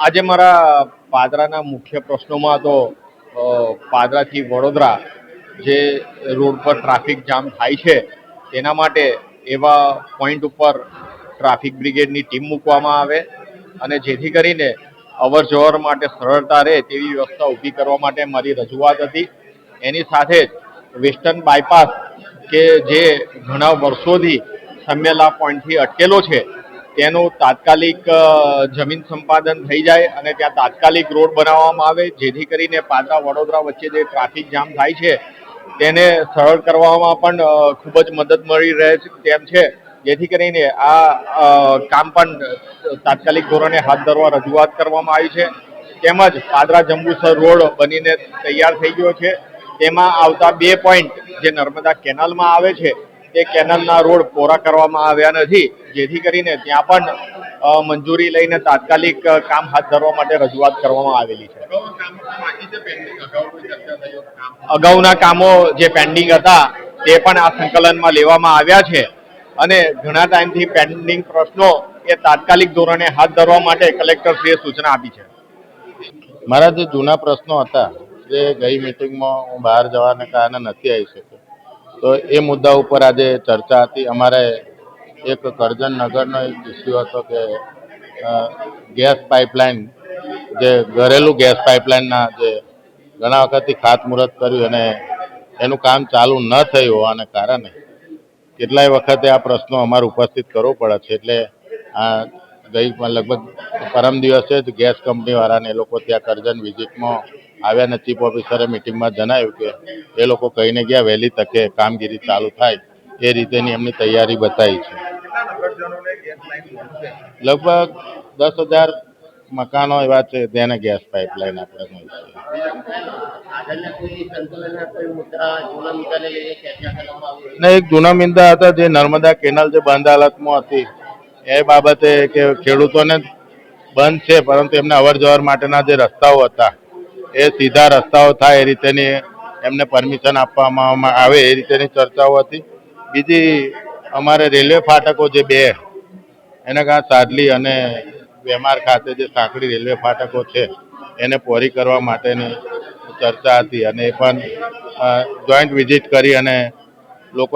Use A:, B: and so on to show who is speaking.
A: આજે મારા પાદરાના મુખ્ય પ્રશ્નોમાં તો પાદરાથી વડોદરા જે રોડ પર ટ્રાફિક જામ થાય છે તેના માટે એવા પોઈન્ટ ઉપર ટ્રાફિક બ્રિગેડની ટીમ મૂકવામાં આવે અને જેથી કરીને અવર જવર માટે સરળતા રહે તેવી વ્યવસ્થા ઊભી કરવા માટે મારી રજૂઆત હતી. એની સાથે જ વેસ્ટર્ન બાયપાસ કે જે ઘણા વર્ષોથી સમેલા પોઈન્ટથી અટકેલો છે તેનું તાત્કાલિક જમીન સંપાદન થઈ જાય અને ત્યાં તાત્કાલિક રોડ બનાવવામાં આવે જેથી કરીને પાદરા વડોદરા વચ્ચે જે ટ્રાફિક જામ થાય છે તેને સરળ કરવામાં પણ ખૂબ જ મદદ મળી રહે છે તેમ છે. જેથી કરીને આ કામ પણ તાત્કાલિક ધોરણે હાથ ધરવા રજૂઆત કરવામાં આવી છે. તેમજ પાદરા જંબુસર રોડ બનીને તૈયાર થઈ ગયો છે. તેમાં આવતા 2 પોઈન્ટ જે નર્મદા કેનાલમાં આવે છે તે કેનાલના રોડ પૂરા કરવામાં આવ્યા નથી જેથી કરીને ત્યાં પણ મંજૂરી લઈને તાત્કાલિક કામ હાથ ધરવા માટે રજૂઆત કરવામાં આવેલી છે. અગાઉના કામો જે પેન્ડિંગ હતા તે પણ આ સંકલનમાં લેવામાં આવ્યા છે અને ઘણા ટાઈમથી પેન્ડિંગ પ્રશ્નો એ તાત્કાલિક ધોરણે હાથ ધરવા માટે કલેક્ટરશ્રીએ સૂચના આપી છે.
B: મારા જે જૂના પ્રશ્નો હતા જે ગઈ મિટિંગમાં હું બહાર જવાને કારણે નથી આવી શક્યો તો એ મુદ્દા ઉપર આજે ચર્ચા હતી. અમારે એક કરજણ નગરનો એક ઇસ્યુ હતો કે ગેસ પાઇપલાઇન જે ઘરેલું ગેસ પાઇપલાઇનના જે ઘણા વખતથી ખાતમુહૂર્ત કર્યું અને એનું કામ ચાલુ ન થયું હોવાને કારણે કેટલાય વખતે આ પ્રશ્નો અમારે ઉપસ્થિત કરવો પડે છે. એટલે આ ગઈ લગભગ પરમ દિવસે જ ગેસ કંપનીવાળાને એ લોકો ત્યાં કરજણ વિઝિટમાં આવ્યા અને ચીફ ઓફિસરે મિટિંગમાં જણાવ્યું કે એ લોકો કહીને ગયા વહેલી તકે કામગીરી ચાલુ થાય એ રીતેની એમની તૈયારી બતાવી છે. લગભગ 10,000 મકાનો એવા છે તેને ગેસ પાઇપલાઇન આપણે મળશે. એક જૂના મુદ્દા હતા જે નર્મદા કેનાલ જે બંધ હાલતમાં હતી એ બાબતે કે ખેડૂતોને બંધ છે પરંતુ એમને અવર જવર માટેના જે રસ્તાઓ હતા એ સીધા રસ્તાઓ થાય એ રીતેની એમને પરમિશન આપવામાં આવે એ રીતેની ચર્ચાઓ હતી. બીજી અમારે રેલવે ફાટકો જે 2 એના કારણે સાદલી અને વેમાર ખાતે જે સાંકડી રેલવે ફાટકો છે એને પહોળી કરવા માટેની ચર્ચા હતી અને એ પણ જોઈન્ટ વિઝિટ કરી અને લોકો